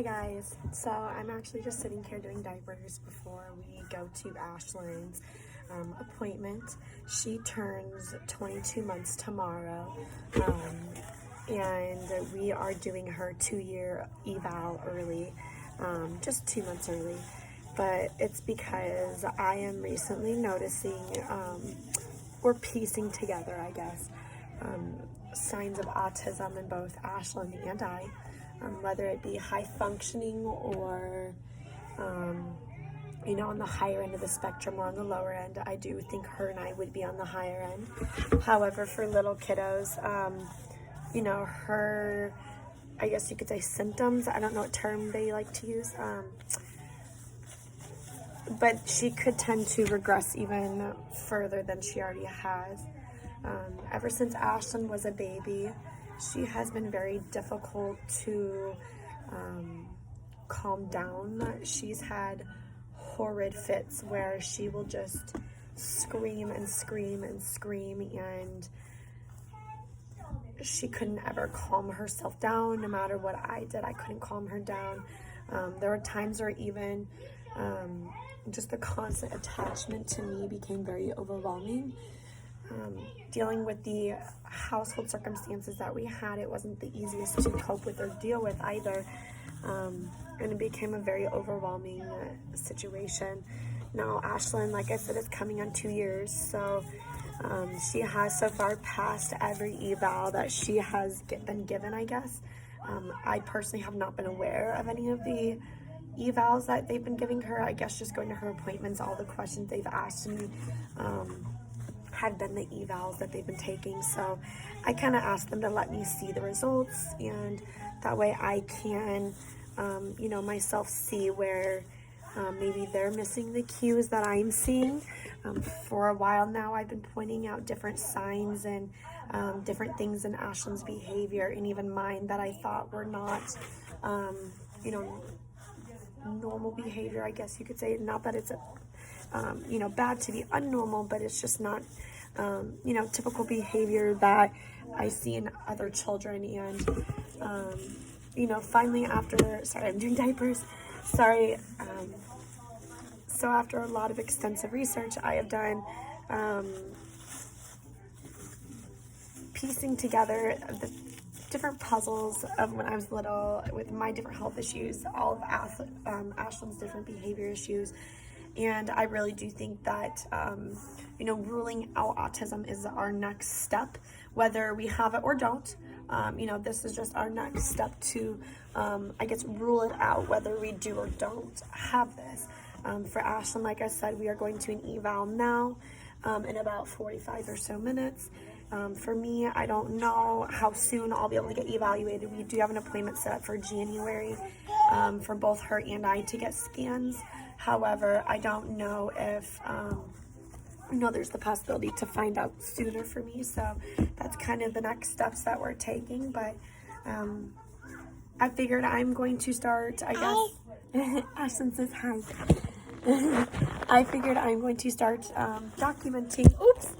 Hi guys, so I'm actually just sitting here doing diapers before we go to Ashlan's appointment. She turns 22 months tomorrow, and we are doing her 2-year eval early, just 2 months early. But it's because I am recently noticing, or piecing together, I guess, signs of autism in both Ashlan and I. Whether it be high functioning or, on the higher end of the spectrum or on the lower end. I do think her and I would be on the higher end. However, for little kiddos, her, I guess you could say symptoms, I don't know what term they like to use, but she could tend to regress even further than she already has. Ever since Ashlan was a baby, she has been very difficult to calm down. She's had horrid fits where she will just scream and scream and scream, and she couldn't ever calm herself down. No matter what I did, I couldn't calm her down. There were times where even just the constant attachment to me became very overwhelming. Dealing with the household circumstances that we had, it wasn't the easiest to cope with or deal with either, and it became a very overwhelming situation. Now Ashlan, like I said, is coming on 2 years, so she has so far passed every eval that she has been given, I guess. I personally have not been aware of any of the evals that they've been giving her. I guess just going to her appointments, all the questions they've asked me had been the evals that they've been taking. So I kind of asked them to let me see the results, and that way I can, myself see where maybe they're missing the cues that I'm seeing. For a while now, I've been pointing out different signs and different things in Ashlan's behavior and even mine that I thought were not, normal behavior, I guess you could say. Not that it's bad to be unnormal, but it's just not, typical behavior that I see in other children. And, finally sorry, I'm doing diapers. Sorry. So after a lot of extensive research, I have done piecing together the different puzzles of when I was little with my different health issues, all of Ashlan's different behavior issues. And I really do think that, ruling out autism is our next step, whether we have it or don't. This is just our next step to, rule it out, whether we do or don't have this. For Ashlan, like I said, we are going to an eval now in about 45 or so minutes. For me, I don't know how soon I'll be able to get evaluated. We do have an appointment set up for January for both her and I to get scans. However, I don't know if, there's the possibility to find out sooner for me. So that's kind of the next steps that we're taking. But I figured I'm going to start, I guess. Ashlan says hi. I figured I'm going to start documenting. Oops,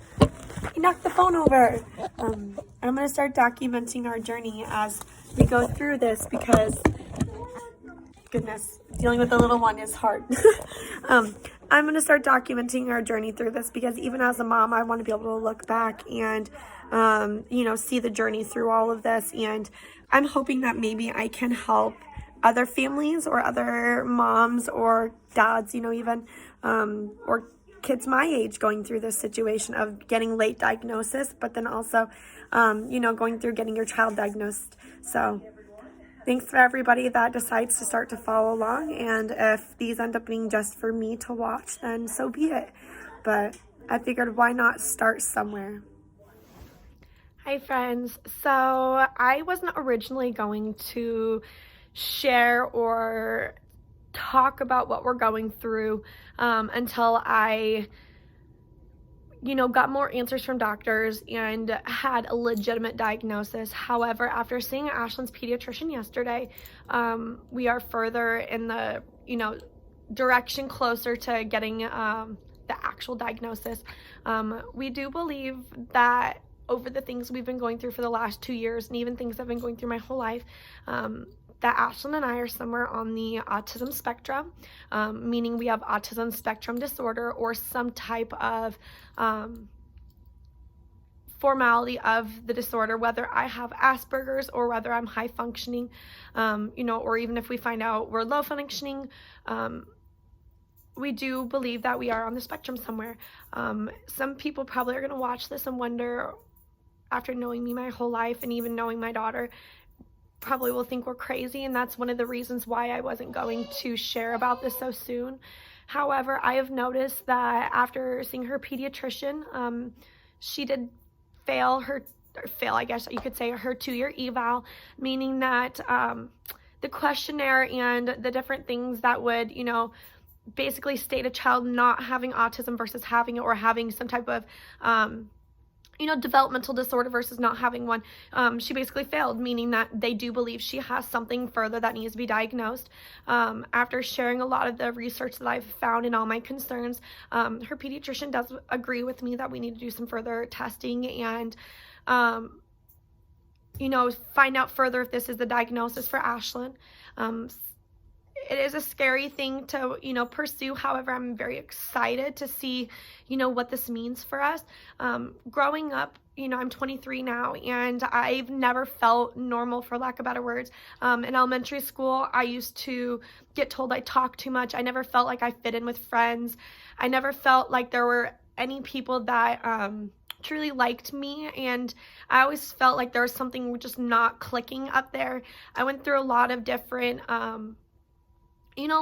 he knocked the phone over. I'm going to start documenting our journey as we go through this because, goodness, dealing with the little one is hard. I'm going to start documenting our journey through this because even as a mom, I want to be able to look back and, see the journey through all of this. And I'm hoping that maybe I can help other families or other moms or dads, even, or kids my age going through this situation of getting late diagnosis, but then also, going through getting your child diagnosed. So thanks for everybody that decides to start to follow along. And if these end up being just for me to watch, then so be it. But I figured why not start somewhere. Hi friends. So I wasn't originally going to share or talk about what we're going through until I got more answers from doctors and had a legitimate diagnosis. However, after seeing Ashlan's pediatrician yesterday, we are further in the direction closer to getting the actual diagnosis. We do believe that over the things we've been going through for the last 2 years, and even things I've been going through my whole life, that Ashlan and I are somewhere on the autism spectrum, meaning we have autism spectrum disorder or some type of formality of the disorder, whether I have Asperger's or whether I'm high functioning, or even if we find out we're low functioning, we do believe that we are on the spectrum somewhere. Some people probably are going to watch this and wonder, after knowing me my whole life and even knowing my daughter, probably will think we're crazy, and that's one of the reasons why I wasn't going to share about this so soon. However, I have noticed that after seeing her pediatrician, she did fail, I guess you could say, her 2-year eval, meaning that the questionnaire and the different things that would, basically state a child not having autism versus having it, or having some type of developmental disorder versus not having one, she basically failed, meaning that they do believe she has something further that needs to be diagnosed. After sharing a lot of the research that I've found and all my concerns, her pediatrician does agree with me that we need to do some further testing and find out further if this is the diagnosis for Ashlan. It is a scary thing to, pursue. However, I'm very excited to see, what this means for us. Growing up, I'm 23 now, and I've never felt normal, for lack of better words. In elementary school, I used to get told I talk too much. I never felt like I fit in with friends. I never felt like there were any people that truly liked me, and I always felt like there was something just not clicking up there. I went through a lot of different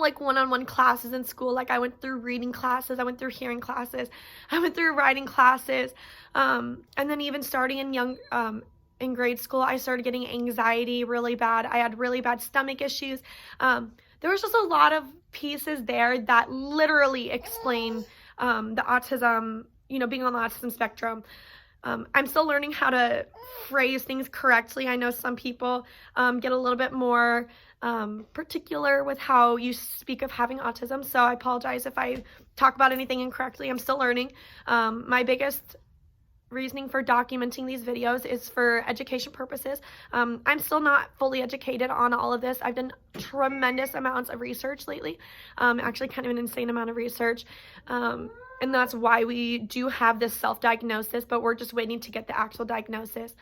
like one-on-one classes in school. Like I went through reading classes, I went through hearing classes, I went through writing classes, and then even starting in grade school, I started getting anxiety really bad. I had really bad stomach issues. There was just a lot of pieces there that literally explain the autism, being on the autism spectrum. I'm still learning how to phrase things correctly. I know some people get a little bit more particular with how you speak of having autism, so I apologize if I talk about anything incorrectly. I'm still learning. My biggest reasoning for documenting these videos is for education purposes. I'm still not fully educated on all of this. I've done tremendous amounts of research lately, actually kind of an insane amount of research, and that's why we do have this self-diagnosis, but we're just waiting to get the actual diagnosis.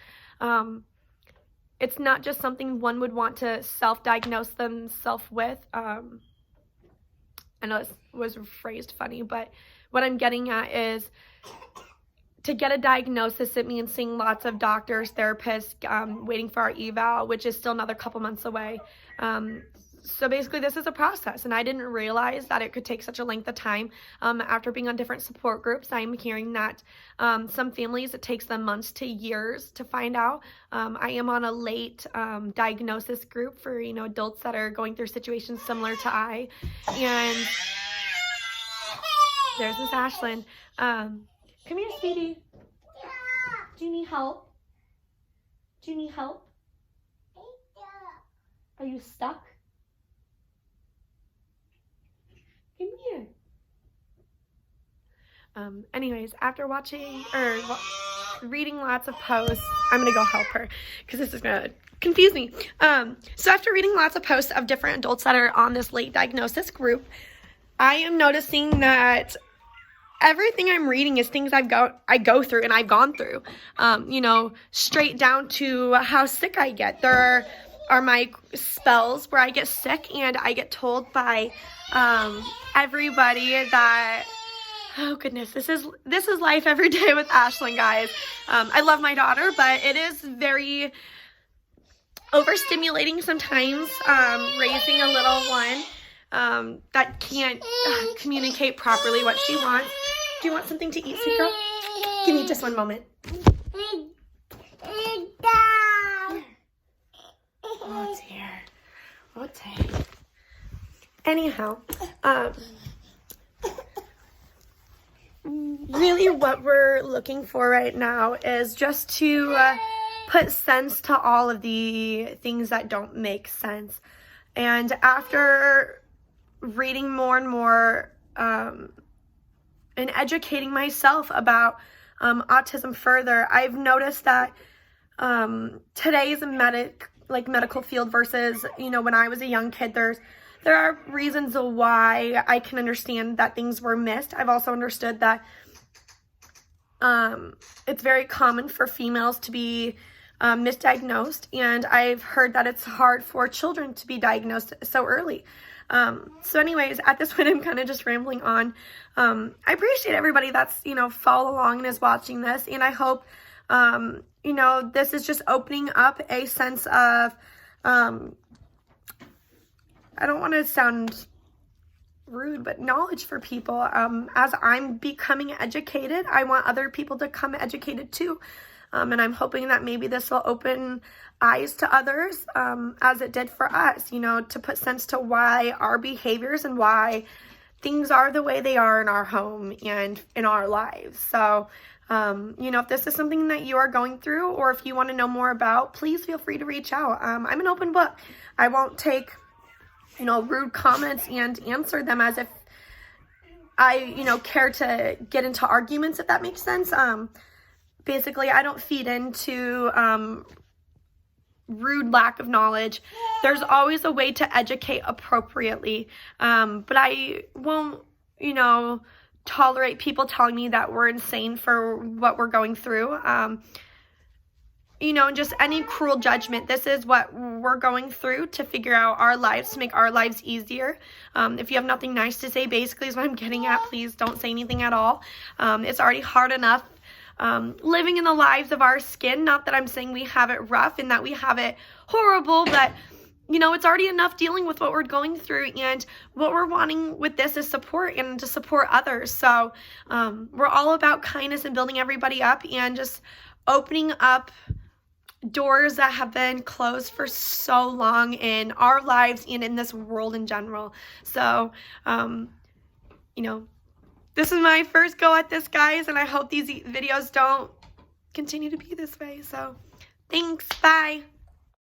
It's not just something one would want to self-diagnose themselves with. I know it was phrased funny, but what I'm getting at is, to get a diagnosis, it means seeing lots of doctors, therapists, waiting for our eval, which is still another couple months away. So basically this is a process, and I didn't realize that it could take such a length of time. After being on different support groups, I'm hearing that some families, it takes them months to years to find out. I am on a late diagnosis group for adults that are going through situations similar to I, and there's Miss Ashlan. Come here, sweetie. Do you need help? Do you need help? Are you stuck? Come here. Anyways, after watching or reading lots of posts, I'm gonna go help her because this is gonna confuse me. So after reading lots of posts of different adults that are on this late diagnosis group, I am noticing that everything I'm reading is things I go through and I've gone through. Straight down to how sick I get. There are my spells where I get sick and I get told by everybody that, oh goodness, this is life every day with Ashlan, guys. I love my daughter, but it is very overstimulating sometimes, raising a little one that can't communicate properly what she wants. Do you want something to eat, sweet girl? Give me just one moment. Oh dear. Oh dear. Anyhow, really what we're looking for right now is just to put sense to all of the things that don't make sense. And after reading more and more and educating myself about autism further, I've noticed that today's like medical field versus, you know, when I was a young kid, there are reasons why I can understand that things were missed. I've also understood that it's very common for females to be misdiagnosed, and I've heard that it's hard for children to be diagnosed so early. So anyways, at this point, I'm kind of just rambling on. I appreciate everybody that's, you know, follow along and is watching this, and I hope, you know, this is just opening up a sense of, I don't want to sound rude, but knowledge for people. As I'm becoming educated, I want other people to come educated too. And I'm hoping that maybe this will open eyes to others, as it did for us, you know, to put sense to why our behaviors and why things are the way they are in our home and in our lives. So, you know, if this is something that you are going through, or if you want to know more about, please feel free to reach out. I'm an open book. I won't take, you know, rude comments and answer them as if I, you know, care to get into arguments, if that makes sense. Basically, I don't feed into rude lack of knowledge. There's always a way to educate appropriately, but I won't, you know, tolerate people telling me that we're insane for what we're going through. You know, just any cruel judgment. This is what we're going through to figure out our lives, to make our lives easier. If you have nothing nice to say, basically is what I'm getting at, please don't say anything at all. It's already hard enough living in the lives of our skin. Not that I'm saying we have it rough and that we have it horrible, but, you know, it's already enough dealing with what we're going through, and what we're wanting with this is support and to support others. So we're all about kindness and building everybody up and just opening up doors that have been closed for so long in our lives and in this world in general. So, you know, this is my first go at this, guys, and I hope these videos don't continue to be this way. So, thanks. Bye.